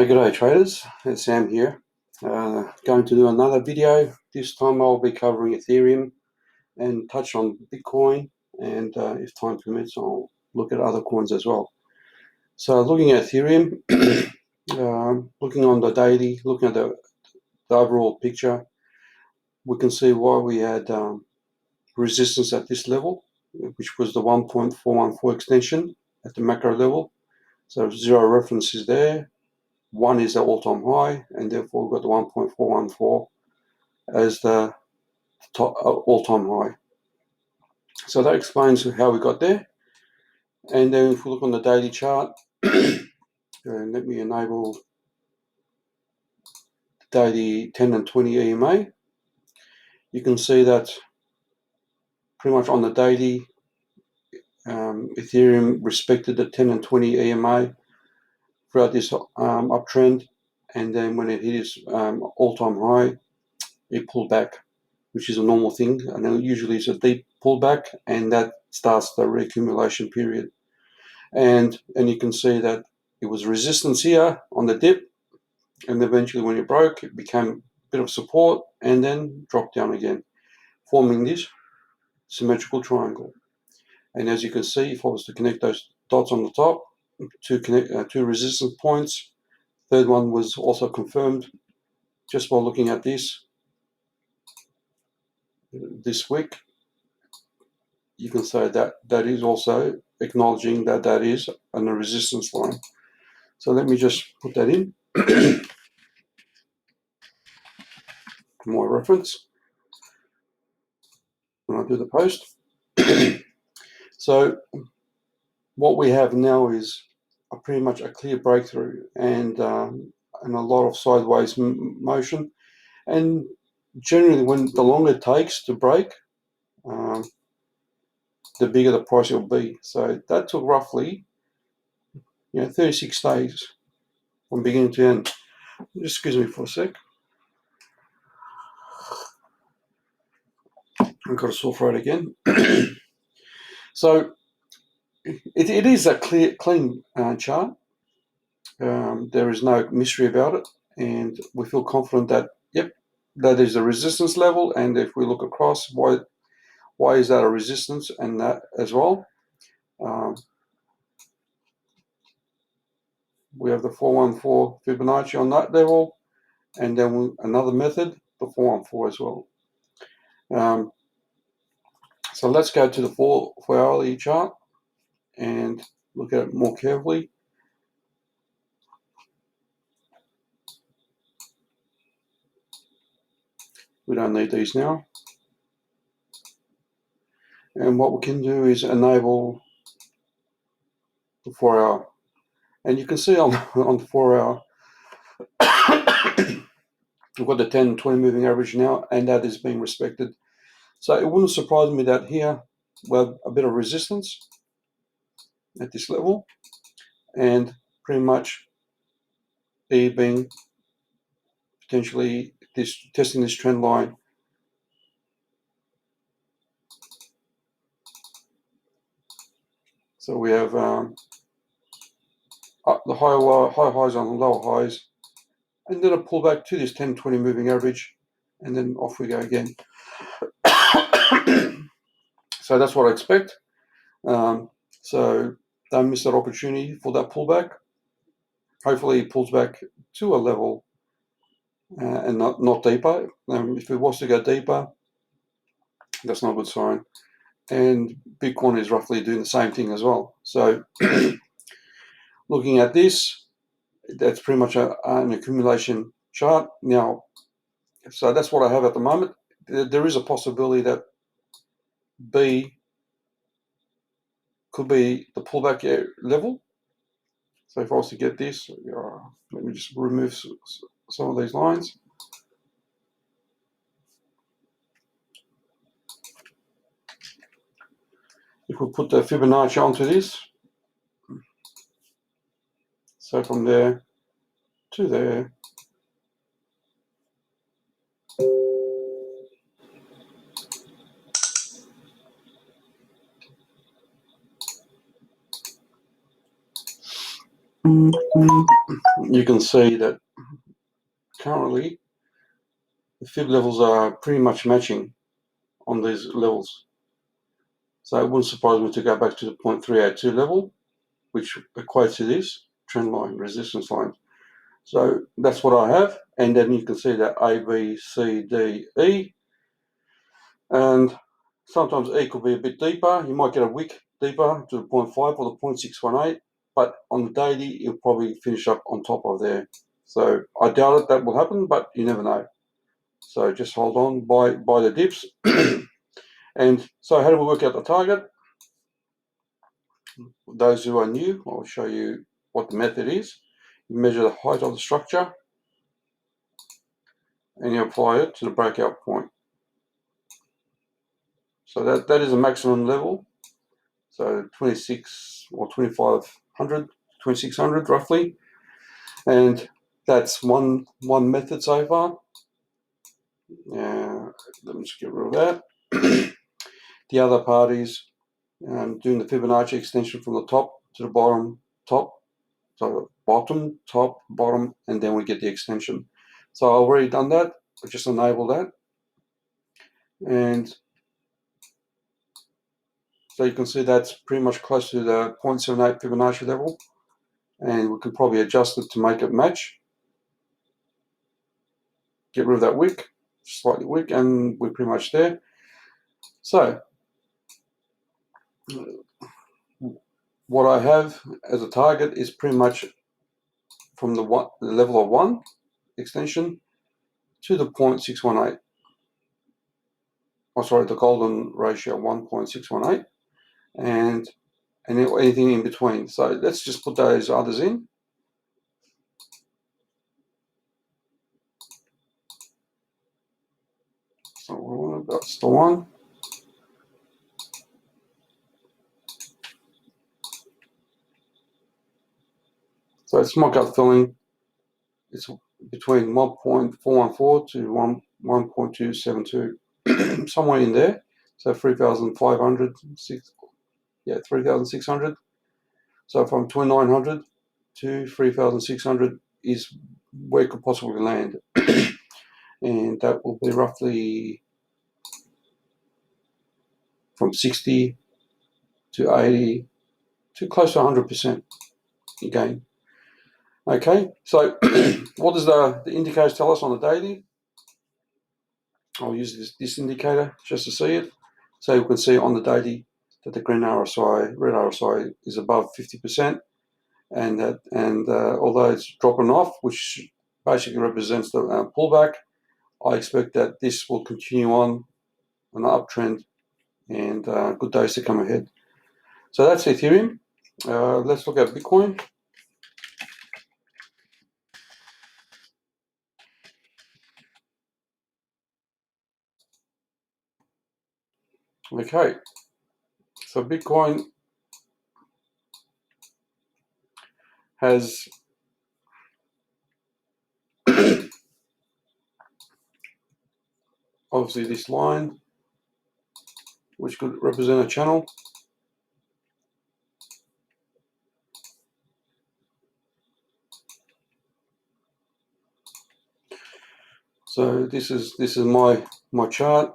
G'day traders, it's Sam here. Going to do another video. This time I'll be covering Ethereum and touch on Bitcoin, and if time permits I'll look at other coins as well. So looking at Ethereum, looking on the daily, looking at the overall picture, we can see why we had resistance at this level, which was the 1.414 extension at the macro level. So zero references there. One is the all-time high, and therefore we've got the 1.414 as the all-time high. So that explains how we got there. And then if we look on the daily chart, and let me enable the daily 10 and 20 EMA. You can see that pretty much on the daily, Ethereum respected the 10 and 20 EMA throughout this uptrend, and then when it hit its all-time high, it pulled back, which is a normal thing, and then usually it's a deep pullback, and that starts the reaccumulation period. And you can see that it was resistance here on the dip, and eventually when it broke, it became a bit of support, and then dropped down again, forming this symmetrical triangle. And as you can see, if I was to connect those dots on the top, two resistance points, third one was also confirmed just by looking at this week. You can say that is also acknowledging that is on a resistance line. So let me just put that in for my reference when I do the post. So what we have now is pretty much a clear breakthrough and a lot of sideways motion. And generally, when the longer it takes to break, the bigger the price will be. So that took roughly 36 days from beginning to end. Just excuse me for a sec. I've got a sore throat again. So it is a clean chart. There is no mystery about it, and we feel confident that that is a resistance level. And if we look across, why is that a resistance and that as well? We have the 414 Fibonacci on that level, and then another method, the 414 as well. So let's go to the 4 hourly chart and look at it more carefully. We don't need these now. And what we can do is enable the 4 hour. And you can see on the 4 hour, we've got the 10 20 moving average now, and that is being respected. So it wouldn't surprise me that here we have a bit of resistance at this level, and pretty much being potentially testing this trend line. So we have the high highs on the lower highs, and then a pullback to this 10 20 moving average, and then off we go again. So that's what I expect. So don't miss that opportunity for that pullback. Hopefully it pulls back to a level and not deeper. If it was to go deeper, that's not a good sign. And Bitcoin is roughly doing the same thing as well. So looking at this, that's pretty much an accumulation chart. Now, so that's what I have at the moment. There is a possibility that B could be the pullback level. So if I was to get this, let me just remove some of these lines. If we put the Fibonacci onto this, so from there to there, you can see that currently the fib levels are pretty much matching on these levels. So it wouldn't surprise me to go back to the 0.382 level, which equates to this trend line, resistance line. So that's what I have. And then you can see that A, B, C, D, E. And sometimes E could be a bit deeper. You might get a wick deeper to the 0.5 or the 0.618. But on the daily, you'll probably finish up on top of there. So I doubt it that will happen, but you never know. So just hold on, buy the dips. And so how do we work out the target? Those who are new, I'll show you what the method is. You measure the height of the structure and you apply it to the breakout point. So that is a maximum level. So 26 or 2500, 2600 roughly. And that's one method so far. Let me just get rid of that. The other part is doing the Fibonacci extension from the top to the bottom, top. So bottom, top, bottom, and then we get the extension. So I've already done that. I just enable that. And so you can see that's pretty much close to the 0.78 Fibonacci level. And we can probably adjust it to make it match. Get rid of that wick, slightly wick, and we're pretty much there. So what I have as a target is pretty much from the level of 1 extension to the 0.618. Oh, sorry, the golden ratio 1.618, and anything in between. So let's just put those others in. So that's the one. So it's my gut feeling. It's between 1.414 to 1.272, somewhere in there. So 3,500, 3,600. So from 2,900 to 3,600 is where it could possibly land. And that will be roughly from 60 to 80 to close to 100% again. Okay, so what does the indicators tell us on the daily? I'll use this indicator just to see it. So you can see on the daily that the green RSI, red RSI is above 50%, and although it's dropping off, which basically represents the pullback, I expect that this will continue on an uptrend and good days to come ahead. So that's Ethereum. Let's look at Bitcoin. Okay, so Bitcoin has obviously this line, which could represent a channel. So this is my chart.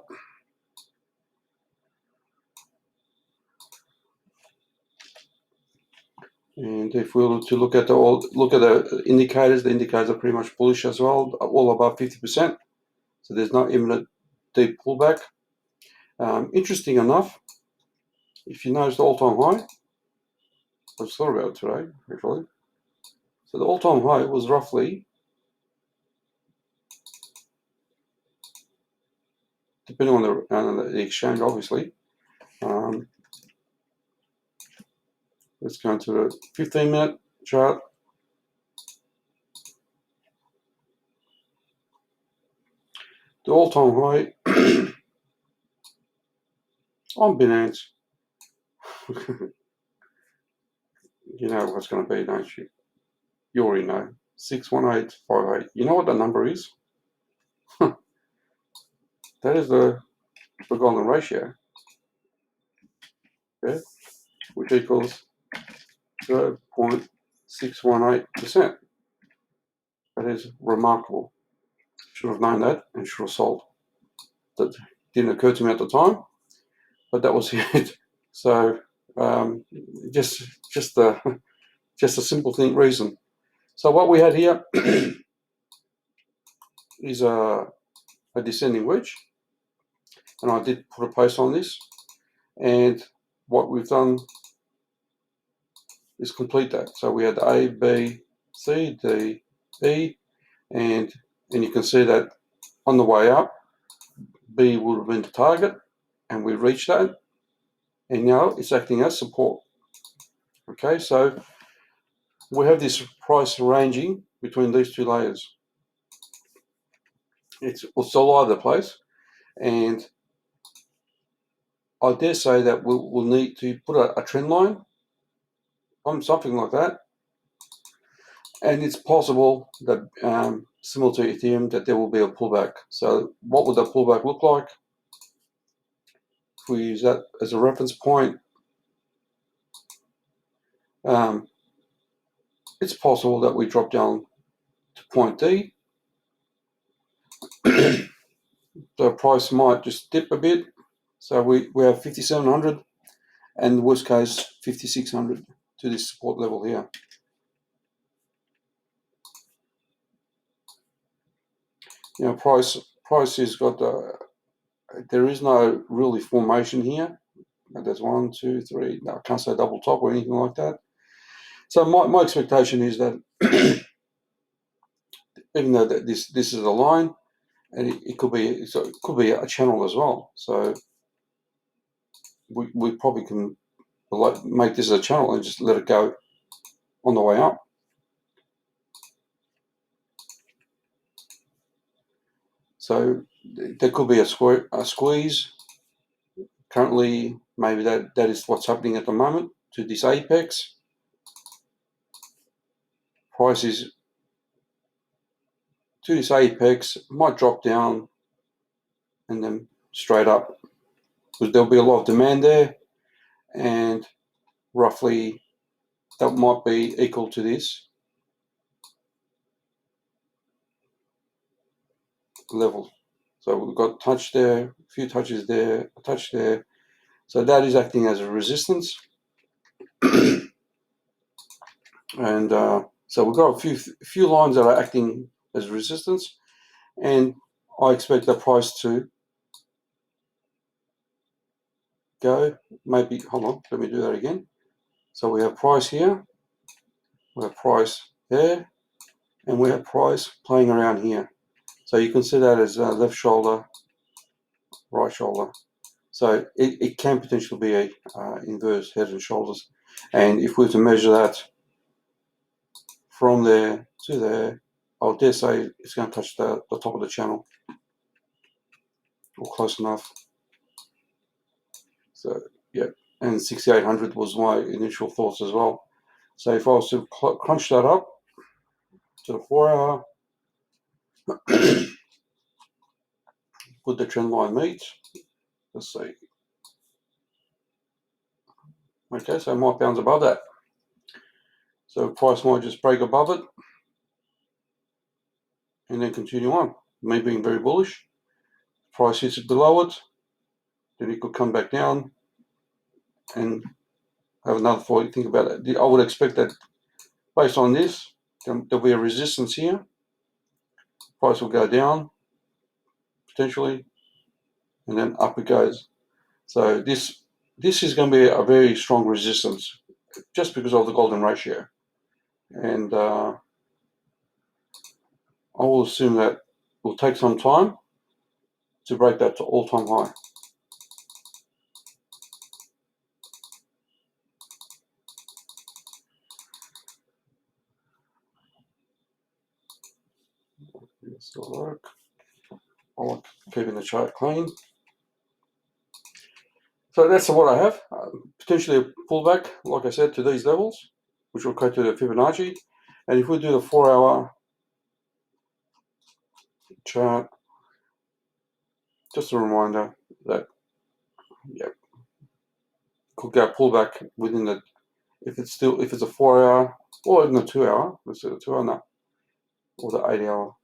And if we were to look at the indicators are pretty much bullish as well, all above 50%. So there's no imminent deep pullback. Interesting enough, if you notice the all-time high, I just thought about it today, actually. So the all-time high was roughly, depending on the exchange, obviously. Let's go into the 15-minute chart. The all-time high on Binance. You know what's going to be, don't you? You already know. 61858. You know what the number is? That is the golden ratio. Okay, which equals 0.618. 618%. That is remarkable. Should have known that and should have sold. That didn't occur to me at the time, but that was it. So just a simple reason. So what we had here is a descending wedge, and I did put a post on this, and what we've done is complete that. So we had A, B, C, D, E, and you can see that on the way up, B would have been the target, and we reached that, and now it's acting as support. Okay, so we have this price ranging between these two layers. It's all over the place, and I dare say that we'll need to put a trend line on something like that, and it's possible that similar to Ethereum that there will be a pullback. So what would the pullback look like? If we use that as a reference point, it's possible that we drop down to point D. The price might just dip a bit. So we have 5,700 and the worst case 5,600 to this support level here. You know, price has got there is no really formation here. There's 1, 2, 3. No, I can't say double top or anything like that. So my expectation is that even though that this is a line, and it could be a channel as well. So we probably can make this a channel and just let it go on the way up. So there could be a squeeze. Currently, maybe that is what's happening at the moment to this apex. Prices to this apex might drop down and then straight up, because there'll be a lot of demand there, and roughly that might be equal to this level. So we've got touch there, a few touches there, a touch there. So that is acting as a resistance. And so we've got a few lines that are acting as resistance, and I expect the price to go maybe, hold on, let me do that again. So we have price here, we have price there, and we have price playing around here. So you can see that as left shoulder, right shoulder. So it can potentially be a inverse head and shoulders. And if we were to measure that from there to there, I dare say it's going to touch the top of the channel, or close enough. So yeah, and 6,800 was my initial thoughts as well. So if I was to crunch that up to the 4 hour, put the trend line meet, let's see. Okay, so it might bounce above that. So price might just break above it and then continue on. Me being very bullish. Price hits it below it, then it could come back down and have another thought. Think about it. I would expect that based on this, there'll be a resistance here. Price will go down potentially, and then up it goes. So this is going to be a very strong resistance, just because of the golden ratio, and I will assume that it will take some time to break that to all-time high. This will work. I like keeping the chart clean. So that's what I have. Potentially a pullback, like I said, to these levels, which will go to the Fibonacci. And if we do the 4 hour chart, just a reminder that, yeah, could go pullback within the, if it's a 4 hour, or even the 2 hour. Let's say the 2 hour, no, or the 8 hour.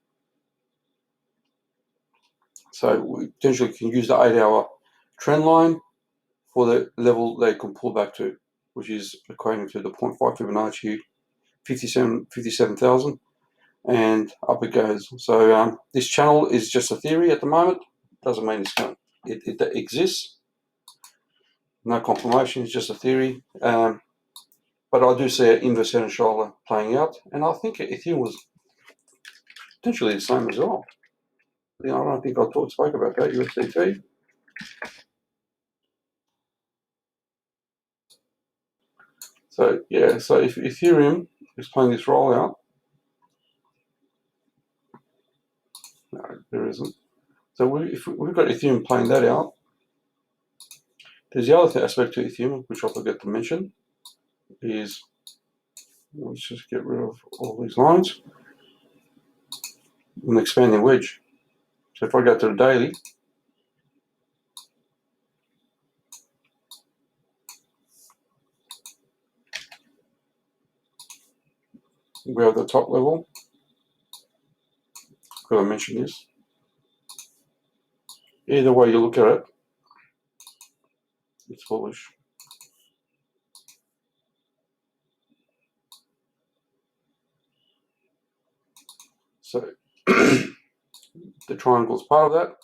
So we potentially can use the 8 hour trend line for the level they can pull back to, which is equating to the 0.5 Fibonacci 57,000, and up it goes. So this channel is just a theory at the moment. Doesn't mean it's going. It exists. No confirmation. It's just a theory. But I do see an inverse head and shoulder playing out, and I think Ethereum was potentially the same as well. I don't think I spoke about that USDT. So yeah, so if Ethereum is playing this rollout, no, there isn't. So if we've got Ethereum playing that out, there's the other aspect to Ethereum, which I forgot to mention, is, let's just get rid of all these lines, an expanding wedge. So if I go to the daily, we have the top level, because I mentioned this. Either way you look at it, it's bullish. So the triangle is part of that.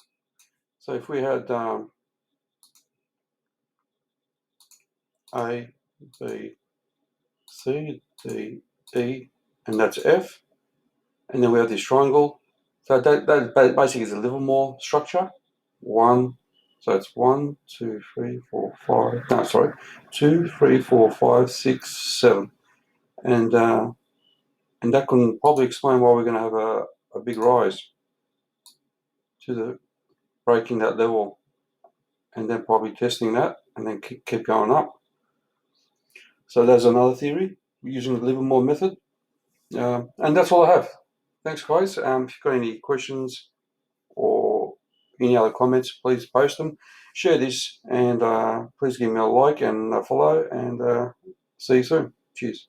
So if we had A, B, C, D, E, and that's F, and then we have this triangle. So that basically is a Livermore structure. So it's 1, 2, 3, 4, 5. No, sorry, 2, 3, 4, 5, 6, 7, and that can probably explain why we're going to have a big rise to the breaking that level, and then probably testing that, and then keep going up. So there's another theory using the Livermore method, and that's all I have. Thanks, guys. If you've got any questions or any other comments, please post them. Share this, and please give me a like and a follow, and see you soon. Cheers.